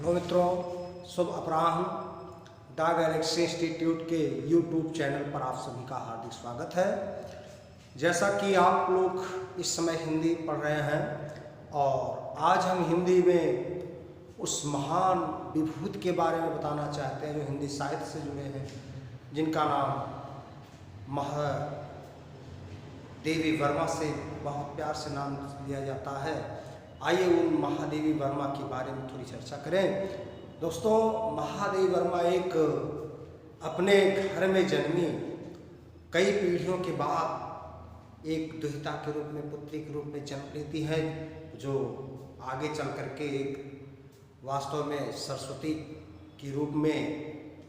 Hello मित्रों, शुभ अपराह्न। The Galaxy institute के यूट्यूब चैनल पर आप सभी का हार्दिक स्वागत है। जैसा कि आप लोग इस समय हिंदी पढ़ रहे हैं और आज हम हिंदी में उस महान विभूति के बारे में बताना चाहते हैं जो हिंदी साहित्य से जुड़े हैं, जिनका नाम महादेवी वर्मा से बहुत प्यार से नाम लिया जाता है। आइए उन महादेवी वर्मा के बारे में थोड़ी चर्चा करें। दोस्तों, महादेवी वर्मा एक अपने घर में जन्मी, कई पीढ़ियों के बाद एक दुहिता के रूप में, पुत्री के रूप में जन्म लेती है, जो आगे चल करके एक वास्तव में सरस्वती के रूप में,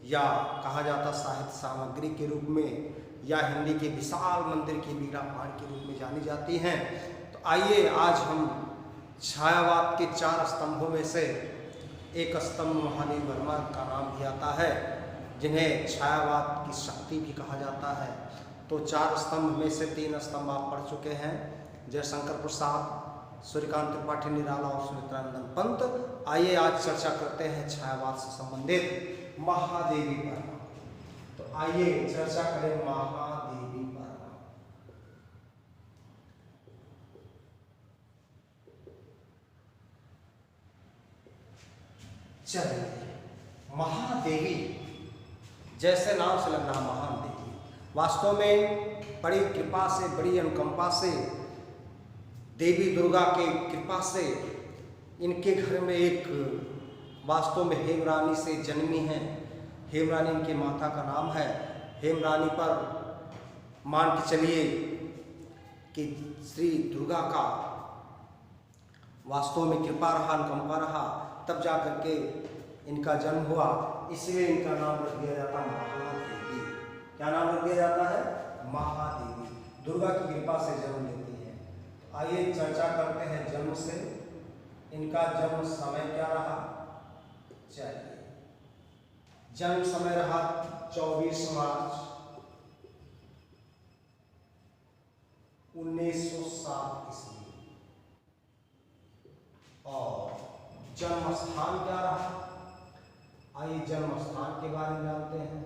या कहा जाता साहित्य सामग्री के रूप में, या हिंदी के विशाल मंदिर की बीड़ा पार के रूप में जानी जाती हैं। तो आइए आज हम छायावाद के 4 स्तंभों में से एक स्तंभ महादेवी वर्मा का नाम भी आता है, जिन्हें छायावाद की शक्ति भी कहा जाता है। तो 4 स्तंभ में से 3 स्तंभ आप पढ़ चुके हैं, जयशंकर प्रसाद, सूर्यकांत त्रिपाठी निराला और सुमित्रानंदन पंत। आइए आज चर्चा करते हैं छायावाद से संबंधित महादेवी वर्मा। तो आइए चर्चा करें महादेवी वर्मा। चलिए, महादेवी जैसे नाम से लग रहा महान देवी, वास्तव में बड़ी कृपा से, बड़ी अनुकंपा से, देवी दुर्गा के कृपा से इनके घर में एक वास्तव में हेमरानी से जन्मी हैं। हेमरानी इनके माता का नाम है। हेमरानी पर मान के चलिए कि श्री दुर्गा का वास्तव में कृपा रहा, अनुकंपा रहा, तब जा करके इनका जन्म हुआ। इसलिए इनका नाम रख दिया जाता है महादेवी। क्या नाम रख दिया जाता है? महादेवी। दुर्गा की कृपा से जन्म लेती है। आइए चर्चा करते हैं जन्म से। इनका जन्म समय क्या रहा? चलिए, जन्म समय रहा 24 मार्च 1907 ईस्वी। और जन्म स्थान क्या रहा? आइए जन्म स्थान के बारे में जानते हैं।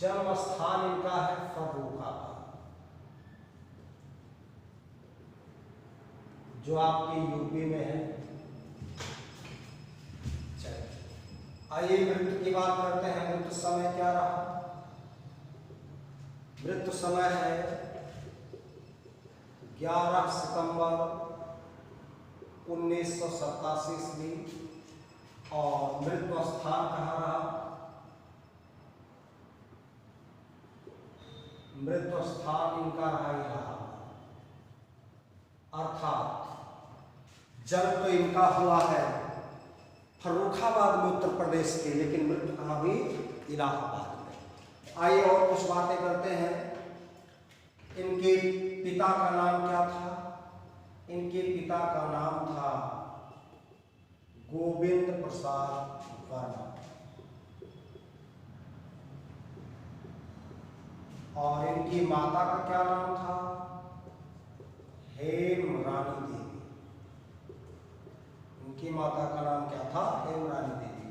जन्म स्थान इनका है फर्रुखाबाद, जो आपके यूपी में है। चलिए, आइए मृत्यु की बात करते हैं। मृत्यु समय क्या रहा? मृत्यु समय है 11 सितंबर 1987 ईस्वी। और मृत्यु स्थान कहाँ रहा? मृत्यु स्थान इनका रहा इलाहाबाद। अर्थात जन्म तो इनका हुआ है फर्रुखाबाद में, उत्तर प्रदेश के, लेकिन मृत्यु कहाँ हुई? इलाहाबाद में। आइए और कुछ बातें करते हैं। इनके पिता का नाम क्या था? इनके पिता का नाम था गोविंद प्रसाद वर्मा। और इनकी माता का क्या नाम था? हेमरानी देवी। इनकी माता का नाम क्या था? हेमरानी देवी।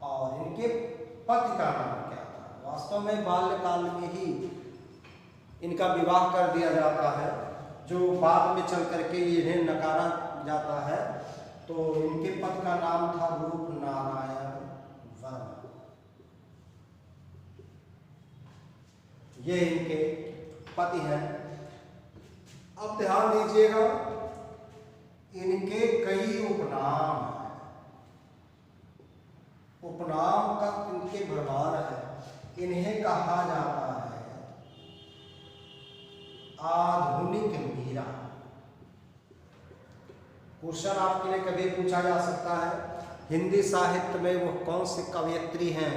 और इनके पति का नाम क्या था? वास्तव में बाल्यकाल में ही इनका विवाह कर दिया जाता है, जो बाद में चल करके इन्हें नकारा जाता है। तो इनके पति का नाम था रूप नारायण वर्मा। ये इनके पति हैं। अब ध्यान दीजिएगा, इनके कई उपनाम हैं। उपनाम का इनके भरमार है। इन्हें कहा जाता है आधुनिक मीरा। क्वेश्चन आपके लिए कभी पूछा जा सकता है, हिंदी साहित्य में वो कौन से कवयित्री हैं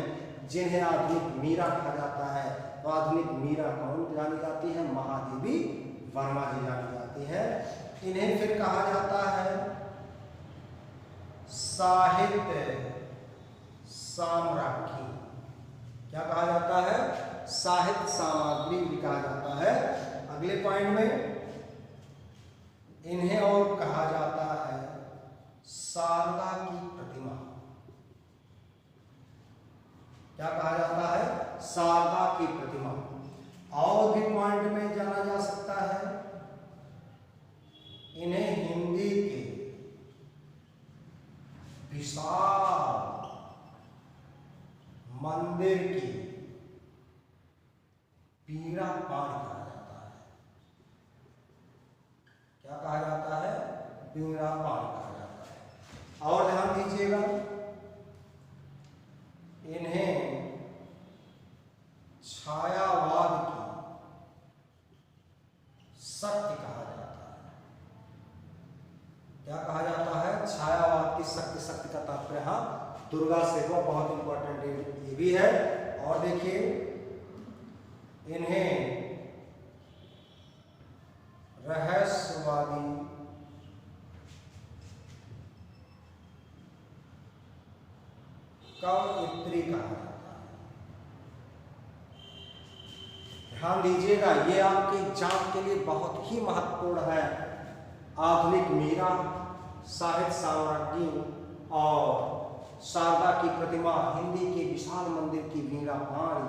जिन्हें आधुनिक मीरा कहा जाता है? तो आधुनिक मीरा कौन जानी जाती है? महादेवी वर्मा जी जानी जाती है। इन्हें फिर कहा जाता है साहित्य साम्राज्ञी। क्या कहा जाता है? साहित्य सामग्री भी कहा जाता है। अगले पॉइंट में इन्हें और कहा जाता है शारदा की प्रतिमा। क्या कहा जाता है? शारदा की प्रतिमा। और भी पॉइंट में जाना जा सकता है, इन्हें हिंदी के विशाल मंदिर की पीड़ा पार कहा जाता है। क्या कहा जाता है? पीड़ा पार कहा जाता है। और ध्यान दीजिएगा, इन्हें छायावाद की शक्ति कहा जाता है। क्या कहा जाता है? छायावाद की शक्ति। शक्ति का तात्पर्य यहाँ दुर्गा से हो, बहुत इंपॉर्टेंट ये भी है। और देखिए, इन्हें रहस्यवादी कवयित्री कहा जाता है। ध्यान दीजिएगा, ये आपके एग्जाम के लिए बहुत ही महत्वपूर्ण है। आधुनिक मीरा, साहित्य साम्राज्ञी और शारदा की प्रतिमा, हिंदी के विशाल मंदिर की वीणा पाणी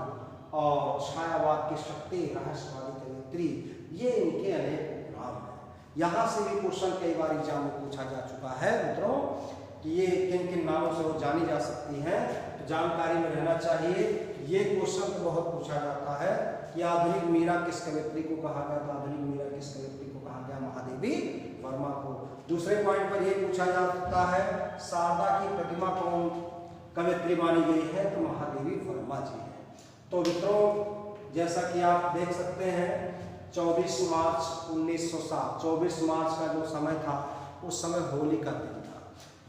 और छायावाद की शक्ति, रहस्यवादी कवयित्री, ये इनके अनेक नाम हैं। यहाँ से भी क्वेश्चन कई बार एग्जाम में पूछा जा चुका है मित्रों कि ये किन किन नामों से वो जानी जा सकती हैं, तो जानकारी में रहना चाहिए। ये क्वेश्चन तो बहुत पूछा जाता है कि आधुनिक मीरा किस कवयित्री को कहा गया? तो आधुनिक मीरा किस कवयित्री को कहा गया? महादेवी वर्मा को। दूसरे पॉइंट पर यह पूछा जा सकता है, शारदा की प्रतिमा कौन कवयित्री मानी गई है? तो महादेवी वर्मा जी है। तो मित्रों, जैसा कि आप देख सकते हैं, 24 मार्च 1907, 24 मार्च का जो समय था, उस समय होली का दिन था।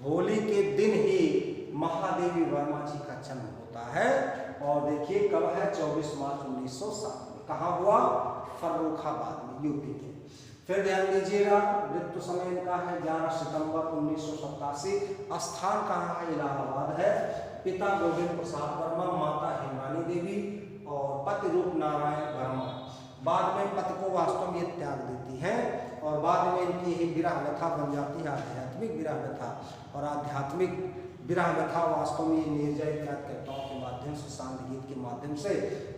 होली के दिन ही महादेवी वर्मा जी का जन्म होता है। और देखिए कब है? 24 मार्च 1907 में। कहाँ हुआ? फर्रुखाबाद में, यूपी के। फिर ध्यान दीजिएगा, मृत्यु समय इनका है 11 सितंबर 1987। स्थान कहाँ है? इलाहाबाद है। पिता गोविंद प्रसाद वर्मा, माता हेमानी देवी और पति रूप नारायण वर्मा। बाद में पति को वास्तव में ये त्याग देती हैं और बाद में इनकी ही विरह व्यथा बन जाती है, आध्यात्मिक विरह व्यथा। और आध्यात्मिक विरह व्यथा वास्तव में निर्जय इत्यादिकर्ताओं के माध्यम से, शांति गीत के माध्यम से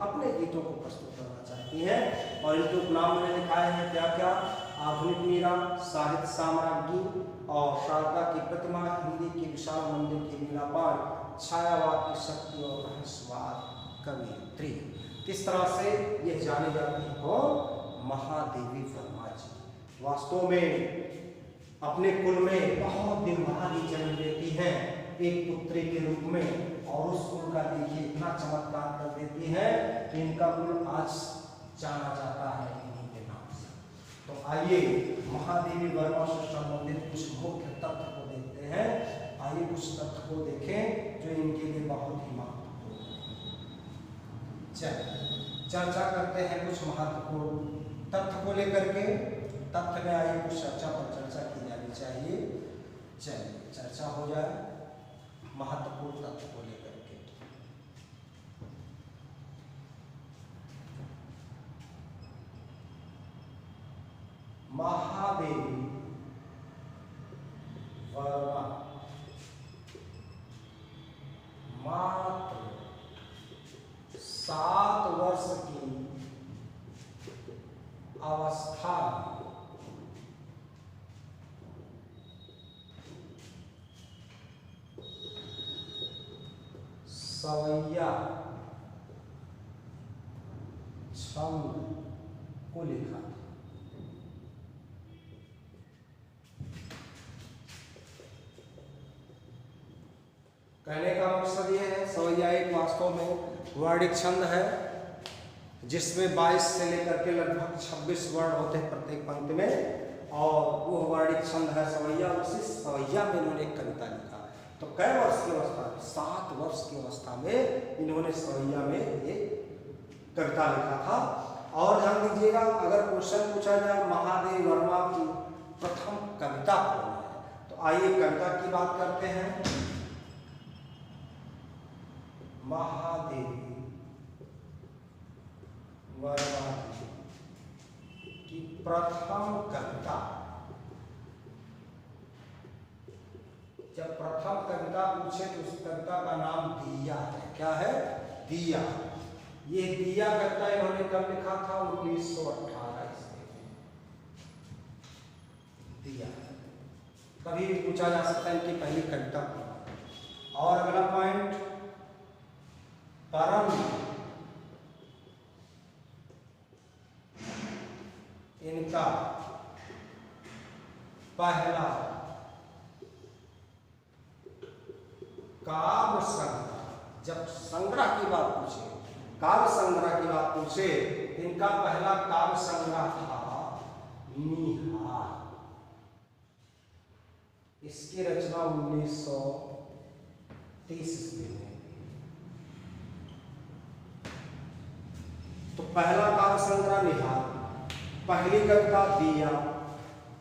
अपने गीतों को प्रस्तुत करना चाहती हैं। और इनके उपनाम मैंने लिखाए हैं क्या क्या? आधुनिक मीरा, साहित्य साम्राज्ञी और शारदा की प्रतिमा, हिंदी के विशाल मंदिर की वीणा पार, छायावाद की शक्ति और रहस्यवाद कवयित्री। किस तरह से ये जाने जाती हो? महादेवी वर्मा जी। वास्तव में अपने कुल में बहुत दिन बाद ही जन्म लेती हैं, एक पुत्री के रूप में। और उस कुल का देखिए इतना चमत्कार कर देती है कि इनका कुल आज जाना जाता है इन्हीं के नाम से। तो आइए महादेवी वर्मा से संबंधित कुछ मुख्य तथ्य को देखते हैं। आइए कुछ तथ्य को देखें जो इनके लिए बहुत ही महत्वपूर्ण है। चलिए चर्चा करते हैं कुछ महत्वपूर्ण तथ्य को लेकर के। तथ्य में आइए कुछ चर्चा पर चर्चा की जानी चाहिए। चलिए चर्चा हो जाए महत्वपूर्ण तथ्य को लेकर के। महादेवी वर्मा मात्र 7 वर्ष की अवस्था सवैया छंद को लिखा। कहने का मकसद यह है, सवैया एक वास्तव में वर्णिक छंद है जिसमें 22 से लेकर के लगभग 26 वर्ण होते हैं प्रत्येक पंक्ति में, और वो वर्णिक छंद है सवैया। उसी सवैया में इन्होंने एक कविता लिखा। तो कै वर्ष की अवस्था में? 7 वर्ष की अवस्था में इन्होंने सवैया में एक कविता लिखा था। और ध्यान दीजिएगा, अगर क्वेश्चन पूछा जाए महादेवी वर्मा की प्रथम कविता कौन है, तो आइए कविता की बात करते हैं। महादेवी वर्मा की प्रथम कविता जब प्रथम कविता पूछे तो उस कविता का नाम दिया है। क्या है? दिया। ये दिया कविता इन्होंने कब लिखा था? 1918 ईस्वी में दिया। कभी भी पूछा जा सकता है इनकी पहली कविता को। और अगला पॉइंट, परम इनका पहला काव्य संग्रह, जब संग्रह की बात पूछे, काव्य संग्रह की बात पूछे, इनका पहला काव्य संग्रह था निहार। इसकी रचना 1930 ईस्वी में। तो पहला काव्य संग्रह निहार, पहली कविता दिया।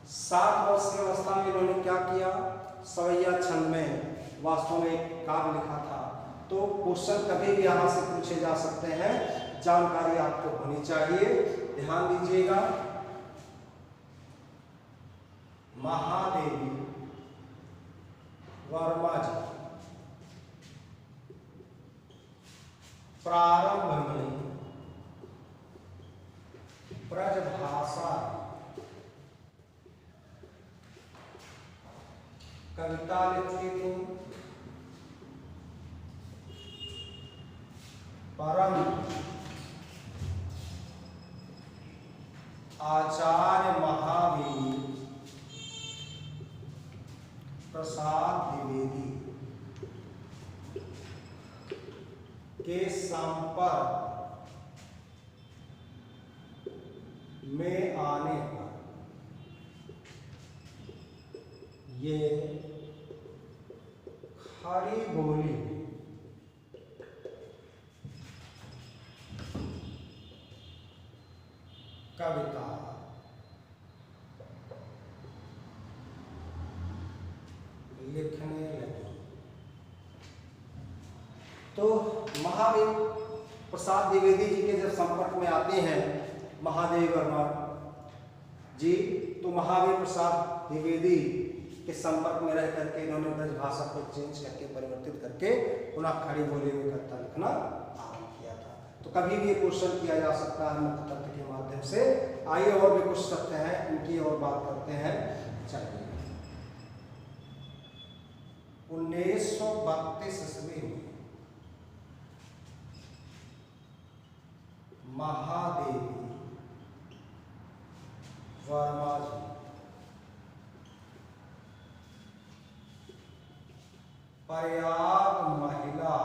7 वर्ष की अवस्था में इन्होंने क्या किया? सवैया छंद में वास्तव में एक काव्य लिखा था। तो क्वेश्चन कभी भी यहां से पूछे जा सकते हैं, जानकारी आपको होनी चाहिए, ध्यान दीजिएगा। महादेवी वर्मा जी प्रारंभ में ब्रजभाषा कविता लिखती थी, परंतु आचार्य महावीर प्रसाद द्विवेदी के संपर्क में आने पर ये खड़ी बोली कविता लिखने लगी। तो महावीर प्रसाद द्विवेदी जी के जब संपर्क में आते हैं महादेवी वर्मा जी, तो महावीर प्रसाद द्विवेदी के संपर्क में रह करके इन्होंने ब्रज भाषा को चेंज करके परिवर्तित करके पुनः खड़ी बोली में कविता लिखना आरंभ किया था। तो कभी भी क्वेश्चन किया जा सकता है मुख्य तथ्य के माध्यम से। आइए और भी कुछ तथ्य हैं, इनकी और बात करते हैं। चलिए, 1932 ईस्वी में महादेवी वर्मा जी प्रयाग महिला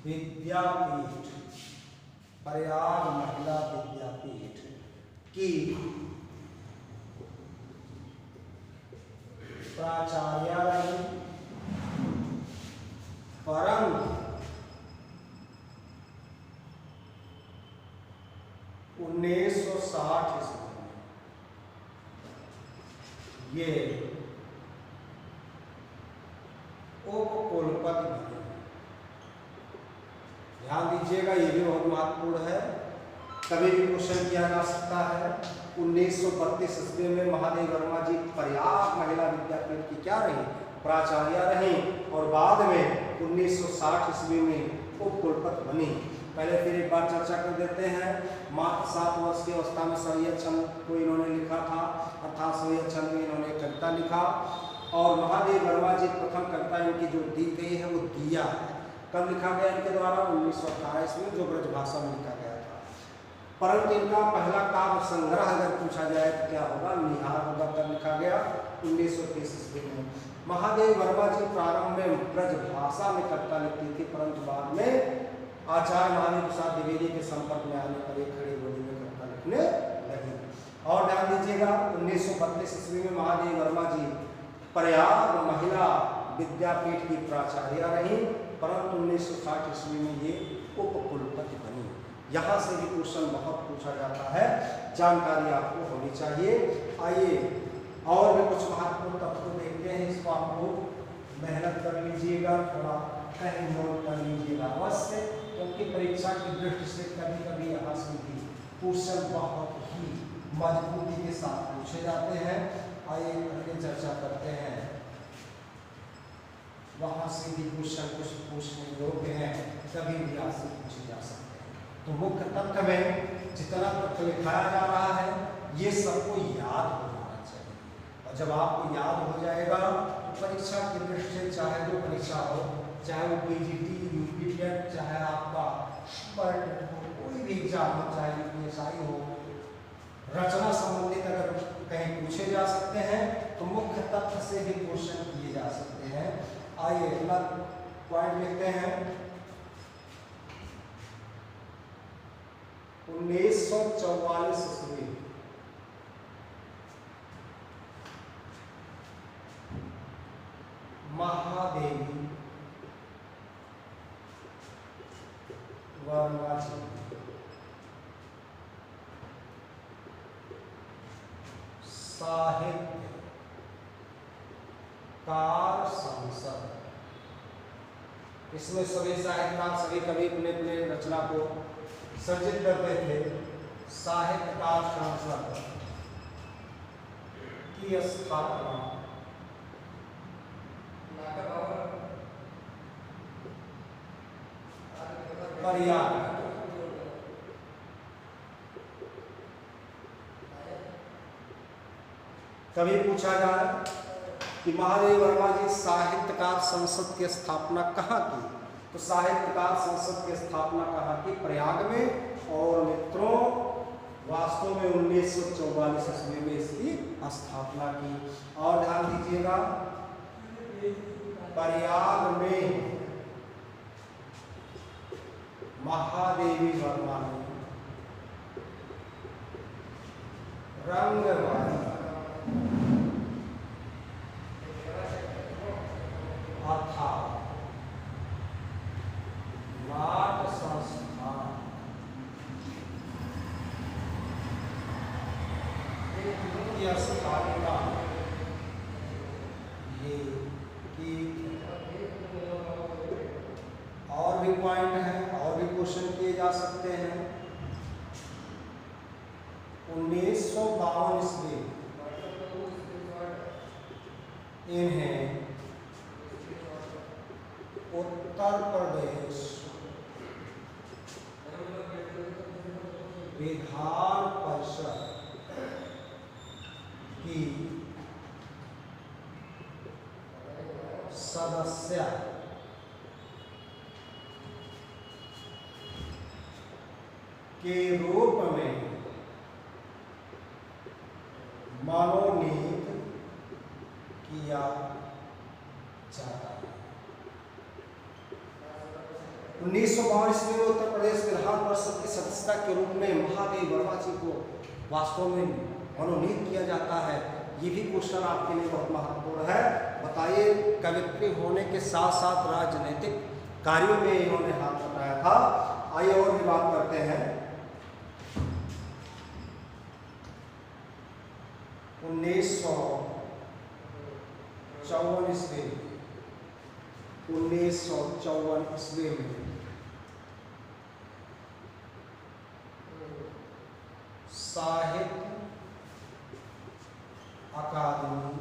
विद्यापीठ, प्रयाग महिला विद्यापीठ की प्राचार्य रही, परंतु 1960 ईस्वी में ये उप कुलपति बने। ध्यान दीजिएगा, ये भी बहुत महत्वपूर्ण है, कभी भी क्वेश्चन किया जा सकता है। 1932 ईस्वी में महादेवी वर्मा जी प्रयाग महिला विद्यापीठ की क्या रही? प्राचार्य रही, और बाद में 1960 ईस्वी में उप कुलपति बनी। पहले फिर एक बार चर्चा कर देते हैं। मात्र 7 वर्ष की अवस्था में सवैया छंद को इन्होंने लिखा था, अर्थात सवैया छंद में इन्होंने कविता लिखा। और महादेवी वर्मा जी प्रथम कविता इनकी जो दी गई है वो दिया है। कब लिखा गया इनके द्वारा? 1918 ईस्वी में, जो ब्रजभाषा में लिखा गया था। परंतु इनका पहला काव्य संग्रह अगर पूछा जाए तो क्या होगा? निहार होगा। कब लिखा गया? 1930 ईस्वी में। महादेवी वर्मा जी प्रारंभ में ब्रजभाषा में कविता लिखती थी, परंतु बाद में आचार्य महावीर प्रसाद द्विवेदी के संपर्क में आने पर एक खड़ी बोली में कविता लिखने लगी। और ध्यान दीजिएगा, 1932 ईस्वी में महादेवी वर्मा जी प्रयाग महिला विद्यापीठ की प्राचार्य रही, परंतु 1960 ईस्वी में ये उप कुलपति बनी। यहाँ से भी क्वेश्चन बहुत पूछा जाता है, जानकारी आपको होनी चाहिए। आइए और भी कुछ महत्वपूर्ण तत्व देखते हैं, इसको आप लोग मेहनत कर लीजिएगा, थोड़ा कहीं नोट कर लीजिएगा अवश्य, क्योंकि परीक्षा की दृष्टि से कभी कभी यहाँ से भी क्वेश्चन बहुत ही मजबूती के साथ पूछे जाते हैं। आइए आगे चर्चा करते हैं। वहाँ से भी क्वेश्चन कुछ पूछने योग्य हैं, कभी भी आपसे पूछे जा सकते हैं। तो मुख्य तथ्य में जितना तथ्य लिखाया जा रहा है ये सबको याद हो जाना चाहिए, और जब आपको याद हो जाएगा तो परीक्षा की दृष्टि से चाहे जो परीक्षा हो, चाहे वो पीजीटी, यूपीटेट, चाहे आपका कोई भी एग्जाम हो, चाहे यूपीएसआई हो, रचना संबंधित अगर कहीं पूछे जा सकते हैं तो मुख्य तथ्य से भी क्वेश्चन किए जा सकते हैं। आइए अगला पॉइंट लिखते हैं। 1944 ईस्वी महादेवी वर्मा जी साहित्यकार संसद, इसमें सभी साहित्यकार सभी कवि अपने अपने रचना को सर्जित करते थे। साहित्यकार संसद की स्थापना प्रयाग कभी पूछा जाए कि महादेवी वर्मा जी साहित्यकार संसद की स्थापना कहाँ की, तो साहित्यकार संसद की स्थापना कहाँ की? प्रयाग में। और मित्रों वास्तव में 1944 ईस्वी में इसकी स्थापना की। और ध्यान दीजिएगा, प्रयाग में महादेवी वर्मा ने रंगवाड़ी अर्थात नाट्य संस्थान की स्थापना ये की। और भी पॉइंट है, और भी क्वेश्चन किए जा सकते हैं। 1952 ईस्वी इन्हें उत्तर प्रदेश विधान परिषद की सदस्य के रूप में मनोनीत किया जाता है। 1952 ईस्वी में उत्तर प्रदेश विधान परिषद की सदस्यता के रूप में महादेवी वर्मा जी को वास्तव में मनोनीत किया जाता है। ये भी क्वेश्चन आपके लिए बहुत महत्वपूर्ण है। बताइए, कवित्री होने के साथ साथ राजनीतिक कार्यों में इन्होंने हाथ बटाया था। आइए और भी बात करते हैं। 1954 ईस्वी में साहित्य अकादमी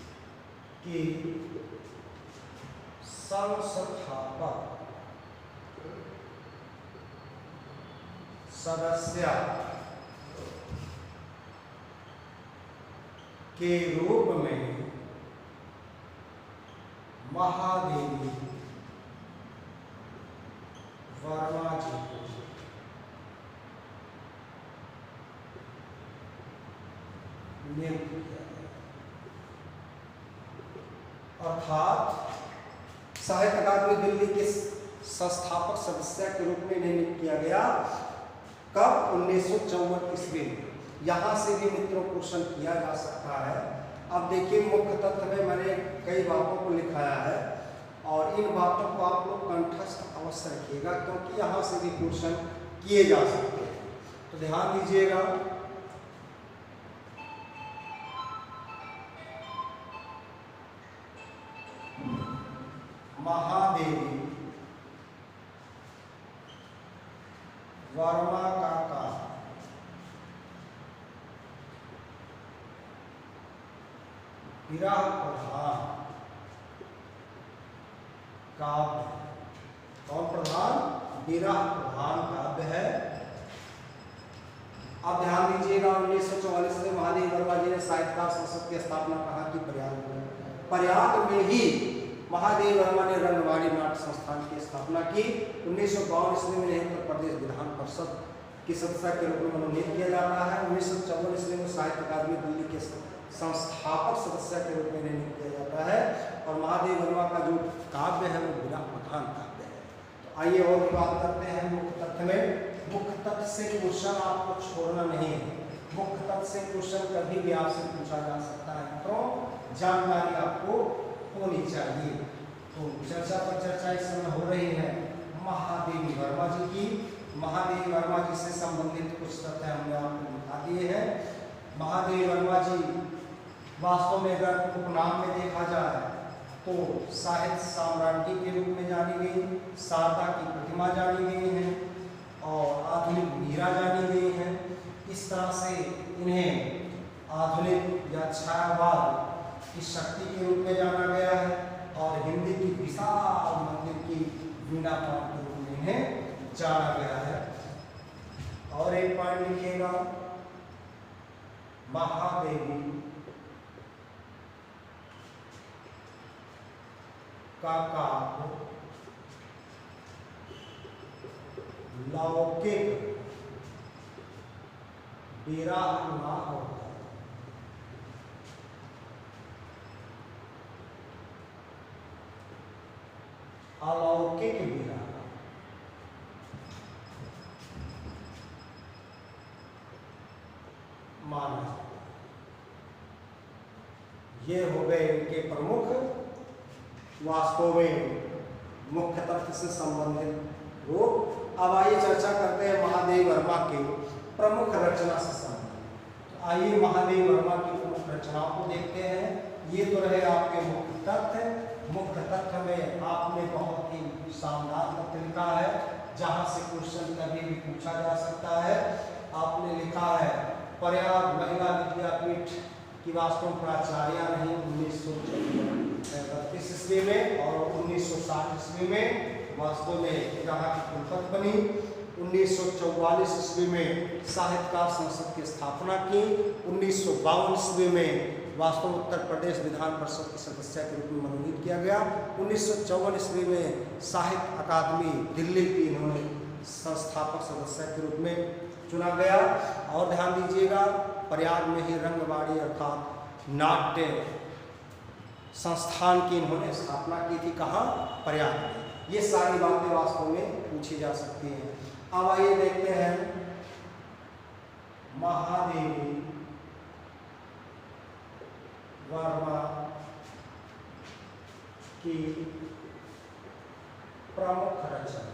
दिल्ली की संस्थापक सदस्य के रूप में महादेवी वर्मा जी को नियुक्त किया गया। अर्थात साहित्य अकादमी दिल्ली के संस्थापक सदस्य के रूप में इन्हें नियुक्त किया गया। कब? 1954 ईस्वी में। यहाँ से भी मित्रों क्वेश्चन किया जा सकता है। अब देखिए, मुख्य तथ्य में मैंने कई बातों को लिखाया है और इन बातों को आप लोग कंठस्थ अवश्य रखिएगा, क्योंकि यहाँ से भी क्वेश्चन किए जा सकते हैं। तो ध्यान दीजिएगा। महादेवी वर्मा का काव्य विरह प्रधान काव्य। कौन प्रधान? विरह प्रधान काव्य है। अब ध्यान दीजिएगा, 1944 में महादेव वर्मा जी ने साहित्यकार संसद की स्थापना कहाँ की? प्रयाग में। प्रयाग में ही महादेव वर्मा ने रंगवाड़ी नाट्य संस्थान की स्थापना की। 1952 ईस्वी में उत्तर प्रदेश विधान परिषद की सदस्य के रूप में मनोनीत किया जाता है। 1954 ईस्वी में साहित्य अकादमी दिल्ली के संस्थापक सदस्य के रूप में नियुक्त किया जाता है। और महादेव वर्मा का जो काव्य है वो विरह प्रधान काव्य है। तो आइए और बात करते हैं मुख्य तथ्य में। मुख्य तथ्य से क्वेश्चन आपको छोड़ना नहीं है। मुख्य तथ्य से क्वेश्चन कभी भी आपसे पूछा जा सकता है, तो जानकारी आपको होनी चाहिए। तो चर्चा पर चर्चा इस समय हो रही है महादेवी वर्मा जी की। महादेवी वर्मा जी से संबंधित कुछ तथ्य हमने आपको बता दिए हैं। महादेवी वर्मा जी वास्तव में अगर उपनाम में देखा जाए तो साहित्य साम्राज्ञी के रूप में जानी गई, शारदा की प्रतिमा जानी गई है और आधुनिक मीरा जानी गई है। इस तरह से इन्हें आधुनिक या छायावाद की शक्ति के रूप में जाना गया है और हिंदी की विशाल मंदिर की वीणा पाठ के रूप में इन्हें जाना गया है। और एक पॉइंट लिखिएगा, महादेवी का काव्य लौकिक विरह ना होता। अलौकिक विरह माना जाता। ये हो गए इनके प्रमुख वास्तव में मुख्य तथ्य से संबंधित रूप। अब आइए चर्चा करते हैं महादेव वर्मा के प्रमुख रचना से संबंधित। तो आइए महादेव वर्मा की प्रमुख रचनाओं को देखते हैं। ये तो रहे आपके मुख्य तथ्य। मुख्य तथ्य में आपने बहुत ही शानदार तथ्य लिखा है जहां से क्वेश्चन कभी भी पूछा जा सकता है। आपने लिखा है प्रयाग महिला विद्यापीठ की वास्तव प्राचार्य नहीं 1932 ईस्वी में और 1960 ईस्वी में वास्तव में यहाँ की कुलपति बनी। 1944 ईस्वी में साहित्यकार संसद की स्थापना की। 1952 ईस्वी में वास्तव में उत्तर प्रदेश विधान परिषद के सदस्य के रूप में मनोनीत किया गया। 1954 ईस्वी में साहित्य अकादमी दिल्ली की इन्होंने संस्थापक सदस्य के रूप में चुना गया। और ध्यान दीजिएगा, प्रयाग में ही रंगवाड़ी अर्थात नाट्य संस्थान की इन्होंने स्थापना की थी। कहाँ? प्रयाग में। ये सारी बातें वास्तव में पूछी जा सकती हैं। अब आइए देखते हैं महादेवी वर्मा की प्रमुख रचना।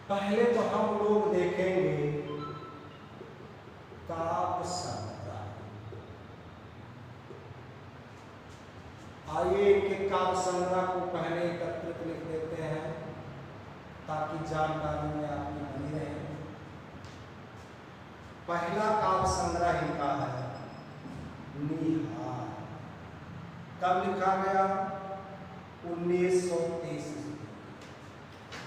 पहले तो हम लोग देखेंगे काव्य संग्रह। आइए इनके काव्य संग्रह को पहले एकत्रित लिख देते हैं ताकि जानकारी में आपकी बनी रहे। पहला काव्य संग्रह इनका है निहार। कब लिखा गया? 1923।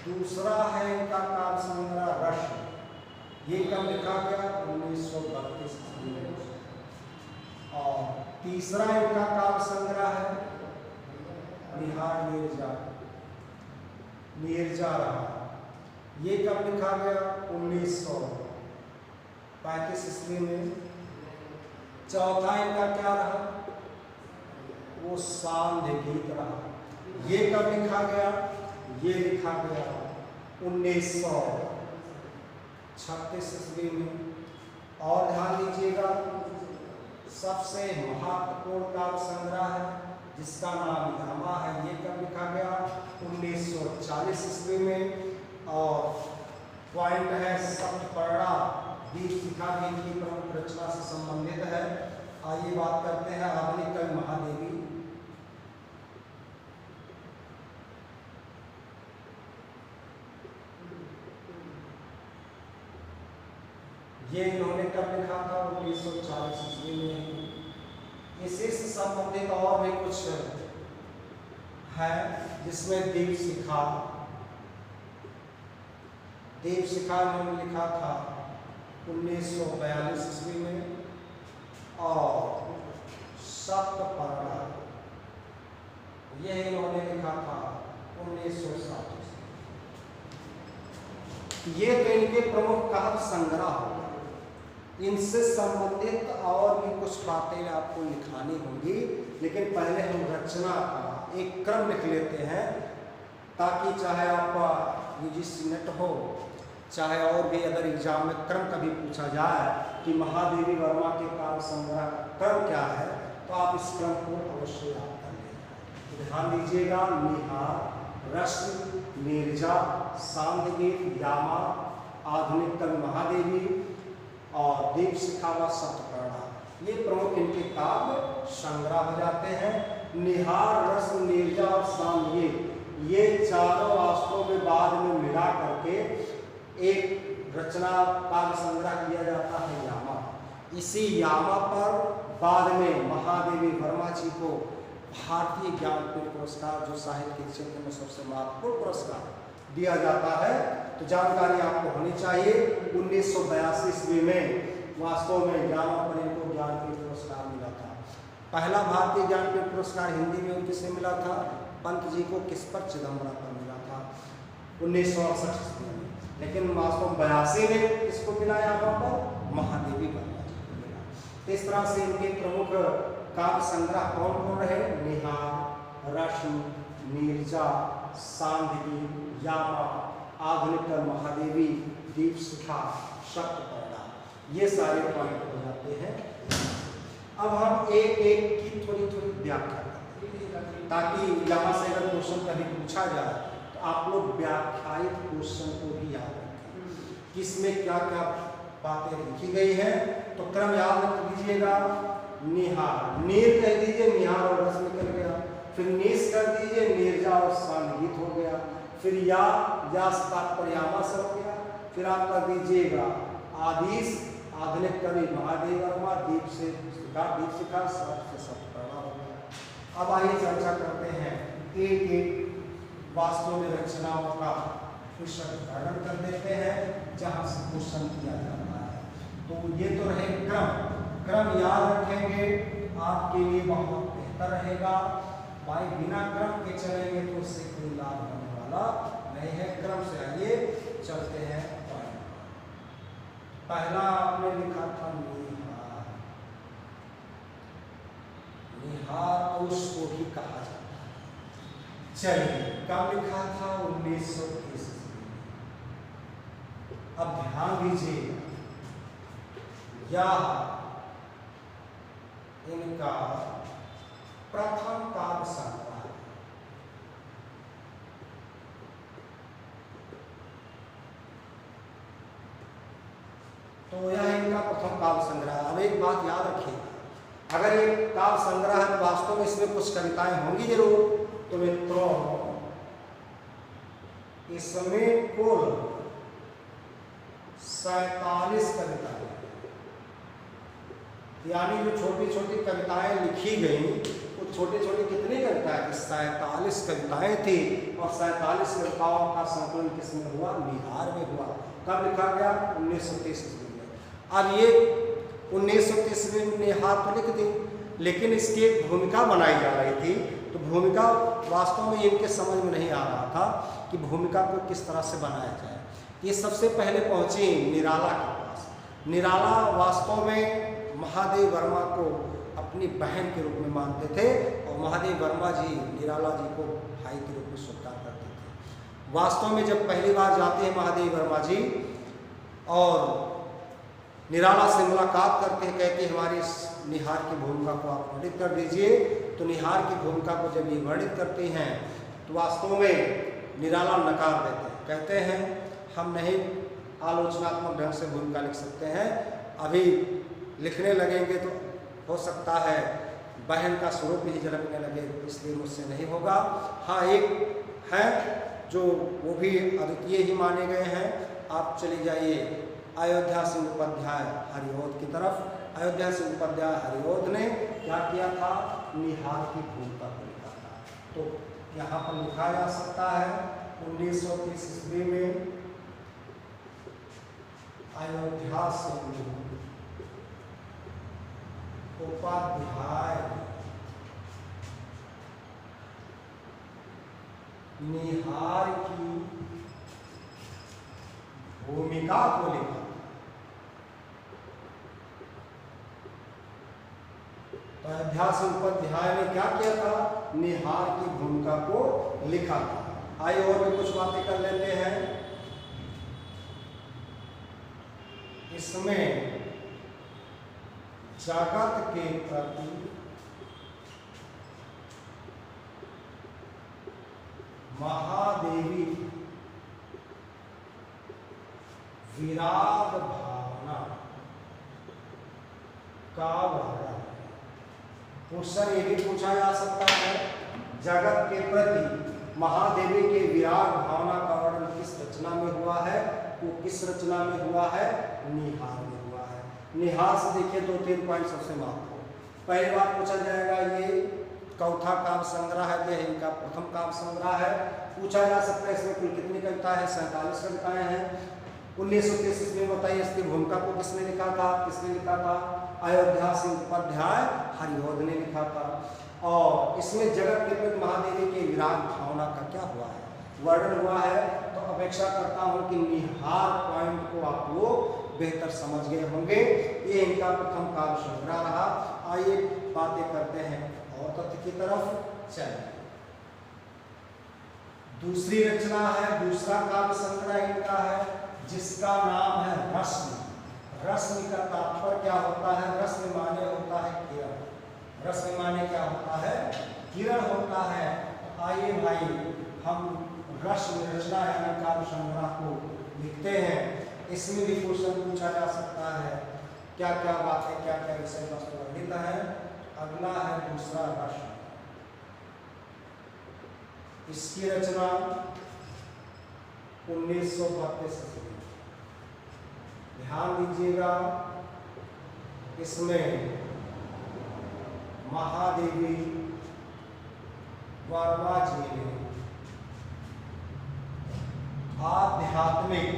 दूसरा है इनका काव्य संग्रह रश। ये कब लिखा गया? 1932 में। और तीसरा इनका काव्य संग्रह है निहार नीरजा रहा। ये कब लिखा गया? 1935 ईस्वी में। चौथा इनका क्या रहा? वो सांध्य गीत रहा। ये कब लिखा गया? ये लिखा गया 1936 ईस्वी में। और ध्यान दीजिएगा, सबसे महत्वपूर्ण काव्य संग्रह है जिसका नाम यामा है। ये कब लिखा गया? 1940 ईस्वी में। और पॉइंट है सप्तपर्णा दीपशिखा भी इनकी प्रमुख रचना से संबंधित है। आइए बात करते हैं आधुनिक कवि महादेवी ये इन्होंने कब लिखा था? 1940 ईस्वी में। इसी से संबंधित और भी कुछ है जिसमें दीपशिखा इन्होंने लिखा था 1942 ईस्वी में, और सप्तपर्णा यह इन्होंने लिखा था 1960 ईस्वी। ये तो इनके प्रमुख काव्य संग्रह हो। इनसे संबंधित और भी कुछ बातें आपको लिखानी होंगी, लेकिन पहले हम रचना का एक क्रम लिख लेते हैं, ताकि चाहे आप यूजीसी नेट हो, चाहे और भी अगर एग्जाम में क्रम कभी पूछा जाए कि महादेवी वर्मा के काव्य संग्रह का क्रम क्या है, तो आप इस क्रम को अवश्य याद कर लें। ध्यान दीजिएगा, निहार, रश्मि, नीरजा, सांध्य, यामा, आधुनिक कवि महादेवी और दीपशिखा व सप्तपर्णा, ये प्रमुख इनके काव्य संग्रह हो जाते हैं। निहार, रश्मि, नीरजा और सांध्य, ये चारों वास्तव में बाद में मिला करके एक रचना काव्य संग्रह किया जाता है यामा। इसी यामा पर बाद में महादेवी वर्मा जी को भारतीय ज्ञानपीठ पुरस्कार, जो साहित्य के क्षेत्र में सबसे महत्वपूर्ण पुरस्कार दिया जाता है, तो जानकारी आपको होनी चाहिए। 1982 ईस्वी में वास्तव में यामा पर इनको ज्ञानपीठ पुरस्कार मिला था। पहला भारतीय ज्ञानपीठ पुरस्कार हिंदी में उनके से मिला था, पंत जी को किस पर? चिदम्बरा पर मिला था 1968 ईस्वी में। लेकिन वास्तव में 82 में किसको मिला? यहाँ पर महादेवी वर्मा जी को मिला। तो इस तरह से इनके प्रमुख काव्य संग्रह कौन कौन रहे? निहार, रश्मि, नीरजा, सांध्य, यामा, आधुनिक महादेवी, दीपशिखा, सप्तपर्णा, ये सारे पॉइंट हो जाते हैं। अब हम एक एक की थोड़ी थोड़ी व्याख्या करते हैं, ताकि यहाँ से अगर क्वेश्चन कभी पूछा जाए तो आप लोग व्याख्यायित क्वेश्चन को भी याद रखें कि इसमें क्या क्या बातें लिखी गई हैं। तो क्रम याद रख लीजिएगा। निहार, नीर कह दीजिए, निहार और रस निकल गया। फिर नीस कर दीजिए, नीरजा और सांगीत हो गया। फिर या तात्पर्यामा से हो गया। फिर आप कर दीजिएगा आदिश, आधुनिक कवि महादेवी वर्मा, दीपशिखा, सप्तपर्णा हो गया। अब आइए चर्चा करते हैं एक एक वास्तव में रचनाओं का वर्णन कर देते हैं जहां से क्वेश्चन किया जाता है। तो ये तो रहे क्रम याद रखेंगे, आपके लिए बहुत बेहतर रहेगा। भाई बिना क्रम के चलेंगे तो उससे कोई लाभ होने वाला नहीं है। क्रम से आइए चलते हैं। पहला आपने लिखा था निहार। निहार उसको भी कहा जाता है। चलिए, कब लिखा था? 1930 में। अब ध्यान दीजिए, यह इनका प्रथम काव्य संग्रह है। तो यह इनका प्रथम काव्य संग्रह। अब एक बात याद रखिएगा, अगर ये काव्य संग्रह है तो वास्तव में इसमें कुछ कविताएं होंगी जरूर। तो मित्रों, इसमें कुल 47 कविताएं, यानी जो छोटी छोटी कविताएं लिखी गई, वो छोटी छोटी कितनी कविताएं थी? 47 कविताएं थी। और 47 कविताओं का संकलन किसमें हुआ? निहार में हुआ। कब लिखा गया? 1930 ईस्वी में। अब ये 1930 में निहार तो लिख दी, लेकिन इसकी एक भूमिका बनाई जा रही थी। तो भूमिका वास्तव में इनके समझ में नहीं आ रहा था कि भूमिका को किस तरह से बनाया जाए। ये सबसे पहले पहुंची निराला के पास। निराला वास्तव में महादेवी वर्मा को अपनी बहन के रूप में मानते थे, और महादेवी वर्मा जी निराला जी को भाई के रूप में स्वीकार करते थे। वास्तव में जब पहली बार जाते हैं महादेवी वर्मा जी और निराला से मुलाकात करते हैं, कहते हैं हमारी निहार की भूमिका को आप वर्णित कर दीजिए। तो निहार की भूमिका को जब ये वर्णित करते हैं तो वास्तव में निराला नकार देते हैं, कहते हैं हम नहीं आलोचनात्मक ढंग से भूमिका लिख सकते हैं, अभी लिखने लगेंगे तो हो सकता है बहन का स्वरूप ही झलकने लगे, इसलिए मुझसे नहीं होगा। हाँ, एक है जो वो भी अद्वितीय ही माने गए हैं। आप चली जाइए अयोध्या सिंह उपाध्याय हरिओद की तरफ। अयोध्या सिंह उपाध्याय हरिओद ने क्या किया था, निहार की भूमिका को लिखा था। तो यहाँ पर लिखा जा सकता है 1930 ईस्वी में अयोध्या सिंह उपाध्याय निहार की भूमिका को लिखा। तो अयोध्या सिंह उपाध्याय ने क्या किया था, निहार की भूमिका को लिखा था। आइए और भी कुछ बातें कर लेते हैं। इसमें जगत के प्रति महादेवी विराग भावना का वर्णन। क्वेश्चन ये भी पूछा जा सकता है, जगत के प्रति महादेवी के विराग भावना का वर्णन किस रचना में हुआ है, वो किस रचना में हुआ है, निहार में हुआ है। निहार से देखिए 2-3 पॉइंट सबसे महत्वपूर्ण। पहली बार पूछा जाएगा, ये चौथा काव्य संग्रह है, यह इनका प्रथम काव्य संग्रह है। पूछा जा सकता है इसमें कुल कितनी कविताएं हैं, 47 कविताएं हैं। 1930 ईस्वी में बताइए इसकी भूमिका को किसने लिखा था, किसने लिखा था, अयोध्या सिंह उपाध्याय हरिओद ने लिखा था। और इसमें जगत के प्रति महादेवी के विराग भावना का क्या हुआ है, वर्णन हुआ है। तो अपेक्षा करता हूं कि निहार पॉइंट को आप लोग बेहतर समझ गए होंगे। ये इनका प्रथम काव्य संग्रह रहा। आइए बातें करते हैं और तथ्य की तरफ। चलिए, दूसरी रचना है, दूसरा काव्य संग्रह इनका है, जिसका नाम है रश्मि। रश्मि का तात्पर्य क्या होता है, रश्मि माने होता है किरण। रश्मि माने क्या होता है, किरण होता है। आइए भाई हम रश्मि रचना यानी काव्य संग्रह को लिखते हैं। इसमें भी क्वेश्चन पूछा जा सकता है, क्या क्या बातें, क्या क्या विषय वस्तु वर्णित है। अगला है दूसरा रश्मि। इसकी रचना 1932 ईस्वी। ध्यान दीजिएगा, इसमें महादेवी वर्मा जी ने आध्यात्मिक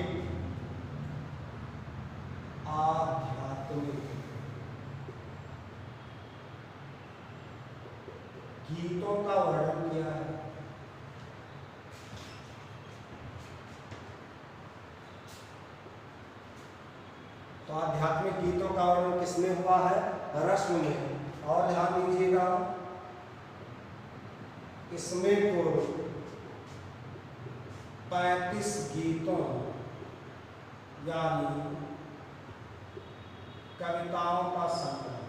गीतों का वर्णन किया है। तो आध्यात्मिक गीतों का वर्णन किसमें हुआ है, रश्मि में। और ध्यान दीजिएगा, इसमें कुल 35 गीतों यानी कविताओं का संकलन।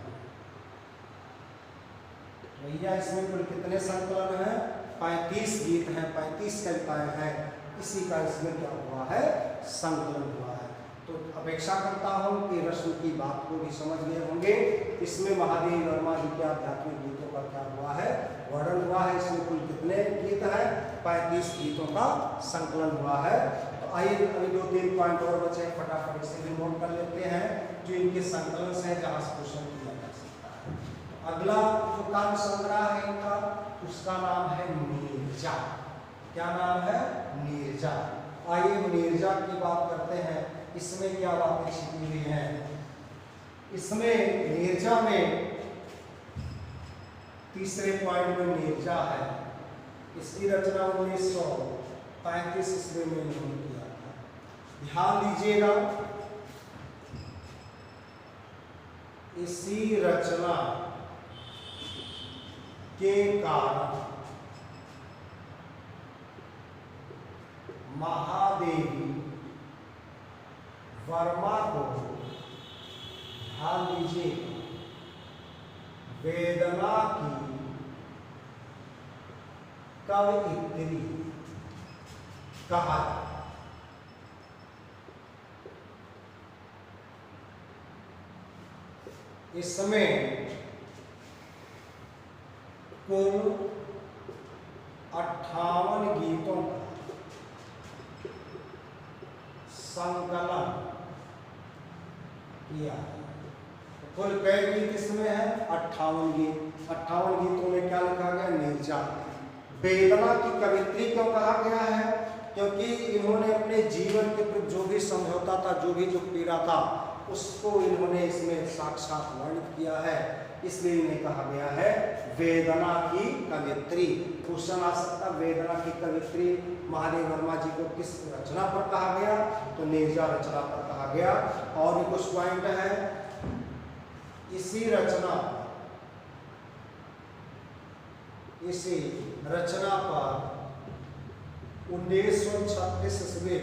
भैया इसमें कुल कितने संकलन हैं, 35 गीत हैं, 35 कविताएं हैं। इसी का इसमें क्या हुआ है, संकलन हुआ है। तो अपेक्षा करता हूं कि रश्मि की बात को भी समझ गए होंगे। इसमें महादेवी वर्मा जी के आध्यात्मिक गीतों का क्या हुआ है, वर्णन हुआ है। इसमें कुल कितने गीत हैं, 35 गीतों का संकलन हुआ है। तो आइए अभी 2-3 पॉइंट और बचे हैं, फटाफट इसे भी नोट कर लेते हैं, जो इनके संकलन से है, जहां से क्वेश्चन किया जा सकता है। अगला जो काव्य संग्रह है इनका, उसका नाम है नीरजा। क्या नाम है, नीरजा। आइए नीरजा की बात करते हैं। इसमें क्या बातें छिपी हुई हैं। इसमें नीरजा में तीसरे पॉइंट में नीरजा है। इसकी रचना 1935 ईस्वी में इन्होंने किया था। ध्यान दीजिएगा, इसी रचना के कारण महादेवी वर्मा को, ध्यान दीजिए, वेदना की कवयित्री कहा। इसमें कुल 58 गीतों का संकलन किया। कुल कई गीत इसमें है? 58 गीत। 58 गीतों में क्या लिखा गया? नीरजा। वेदना की कवित्री क्यों कहा गया है? क्योंकि इन्होंने अपने जीवन के प्रति जो भी समझौता था, जो पीड़ा था, उसको इन्होंने इसमें साक्षात वर्णित किया है, इसलिए इन्हें कहा गया है वेदना की कवित्री। क्वेश्चन आ सकता, वेदना की कवित्री महादेव वर्मा जी को किस रचना पर कहा गया? तो नीरजा रचना पर कहा गया। और भी कुछ पॉइंट है इसी रचना पर 1936 ईस्वी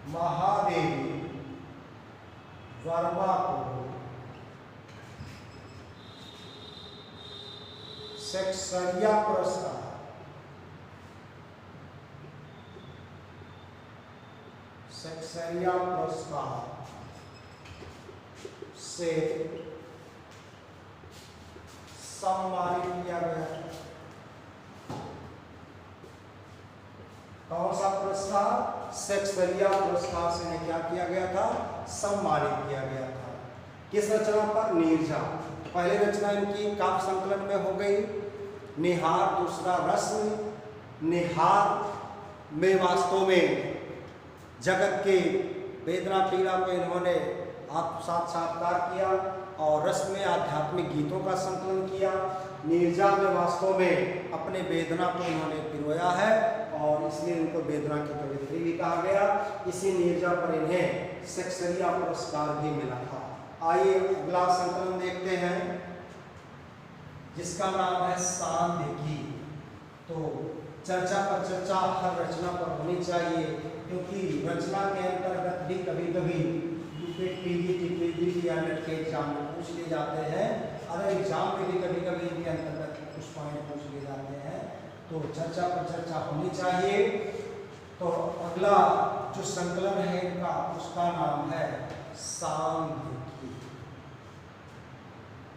महादेवी वर्मा को सेक्सरिया पुरस्कार से सम्मानित किया गया। कौन सा पुरस्कार? शेक्सपियर पुरस्कार से इन्हें क्या किया गया था? सम्मानित किया गया था। किस रचना पर? नीरजा। पहली रचना इनकी काव्य संकलन में हो गई निहार, दूसरा रस्म। निहार में वास्तव में जगत के वेदना पीड़ा को इन्होंने साक्षात्कार किया और रस में आध्यात्मिक गीतों का संकलन किया। नीरजा में वास्तव में अपने वेदना को इन्होंने पिरोया है और इसलिए इनको वेदना की कवित्री भी कहा गया। इसी नीरजा पर इन्हें शेक्सपियर पुरस्कार भी मिला था। आइए अगला संकलन देखते हैं जिसका नाम है सांध्य। तो चर्चा पर चर्चा हर रचना पर होनी चाहिए, क्योंकि रचना के अंतर्गत भी कभी कभी यूपीएससी या नेट के एग्जाम में पूछ लिए जाते हैं। अगर एग्जाम में भी कभी कभी इनके अंतर्गत कुछ पॉइंट पूछ लिए जाते हैं, तो चर्चा पर चर्चा होनी चाहिए। तो अगला जो संकलन है इनका, उसका नाम है सांध्य।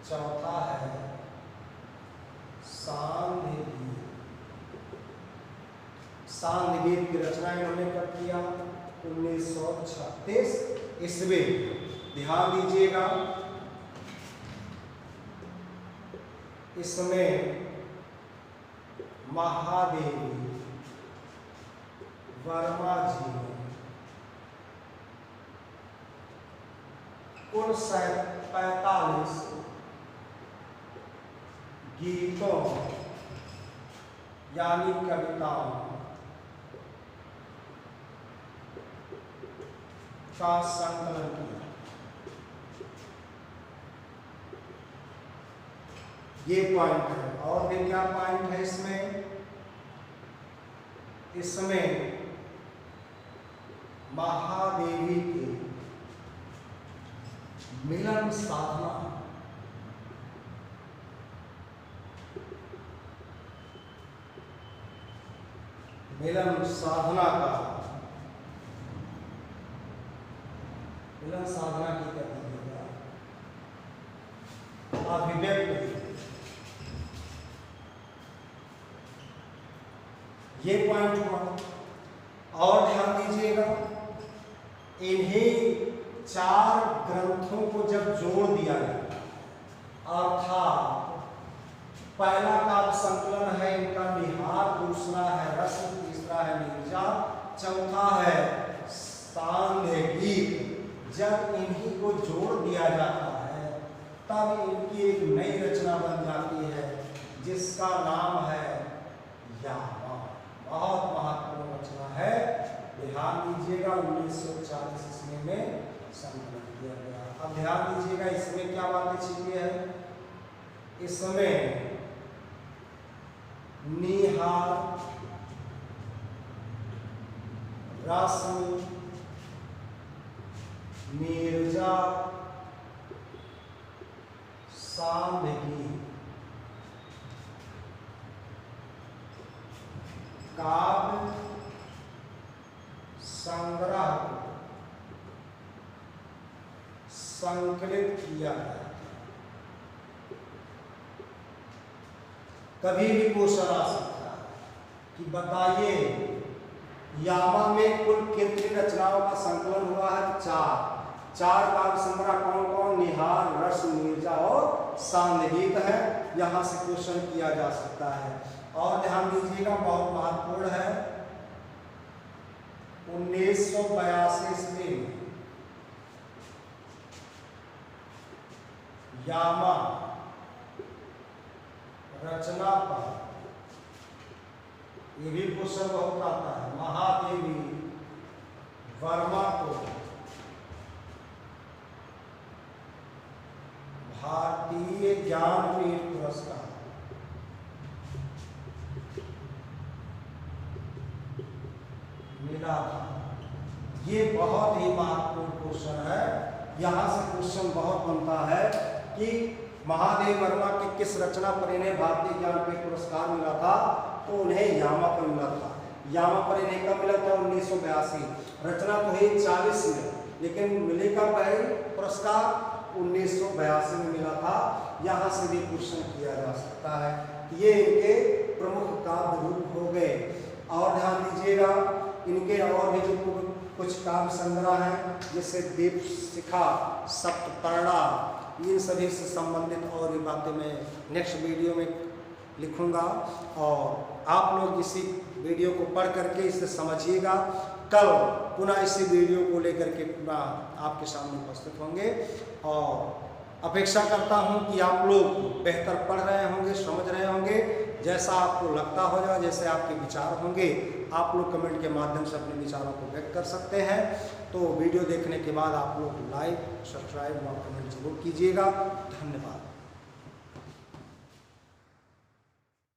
चौथा है सांध्य गीत की रचना इन्होंने कब किया? 1936 ईस्वी। ध्यान दीजिएगा, इसमें महादेवी वर्मा जी ने कुल 45 गीतों यानी कविताओं का संकलन किया। ये पॉइंट है। और भी क्या पॉइंट है इसमें? महादेवी की मिलन साधना, मिलन साधना की क्या कीजिएगा? अभिव्यक्ति। ये पॉइंट हुआ। और ध्यान दीजिएगा, इन्हीं 4 ग्रंथों को जब जोड़ दिया गया, अर्थात पहला काव्य संकलन है इनका निहार, दूसरा है रस्म, तीसरा है नीरजा, चौथा है सांध्य गीत। जब इन्हीं को जोड़ दिया जाता है तब इनकी एक नई रचना बन जाती है जिसका नाम है यामा। बहुत महत्वपूर्ण रचना है, ध्यान दीजिएगा। 1940 ईस्वी में संकलन किया गया। अब ध्यान दीजिएगा, इसमें क्या बातें छिपी है? इसमें निहार, रस्म, नीरजा, सांध्य गीत, काव्य संग्रह संकलित किया है। कभी भी क्वेश्चन आ सकता है कि बताइए यामा में कुल कितनी रचनाओं का संकलन हुआ है? 4 काव्य संग्रह कौन कौन? निहार, रस, नीरजा और सांदगीत है। यहाँ से क्वेश्चन किया जा सकता है। और ध्यान दीजिएगा, बहुत महत्वपूर्ण है, 1982 ईस्वी में यामा रचना पर, ये भी क्वेश्चन बहुत आता है, महादेवी वर्मा को भारतीय ज्ञानपीठ पुरस्कार मिला था। ये बहुत ही महत्वपूर्ण क्वेश्चन है। यहाँ से क्वेश्चन बहुत बनता है कि महादेवी वर्मा की किस रचना पर इन्हें भारतीय ज्ञानपीठ पुरस्कार मिला था? तो उन्हें यामा पर मिला था। यामा पर इन्हें कब मिला था? 1982। रचना तो है 40 में, लेकिन मिले कब भाई पुरस्कार? 1982 में मिला था। यहाँ से भी क्वेश्चन किया जा सकता है। ये इनके प्रमुख काव्य रूप हो गए। और ध्यान दीजिएगा, इनके और भी जो कुछ काव्य संग्रह हैं, जैसे दीपशिखा, सप्तपर्णा, इन सभी से संबंधित और भी बातें मैं नेक्स्ट वीडियो में लिखूंगा। और आप लोग इसी वीडियो को पढ़ करके इसे समझिएगा। कल पुनः इसी वीडियो को लेकर के पुनः आपके सामने उपस्थित होंगे। और अपेक्षा करता हूं कि आप लोग बेहतर पढ़ रहे होंगे, समझ रहे होंगे। जैसा आपको लगता होगा, जैसे आपके विचार होंगे, आप लोग कमेंट के माध्यम से अपने विचारों को व्यक्त कर सकते हैं। तो वीडियो देखने के बाद आप लोग लाइक, सब्सक्राइब और कमेंट जरूर कीजिएगा। धन्यवाद।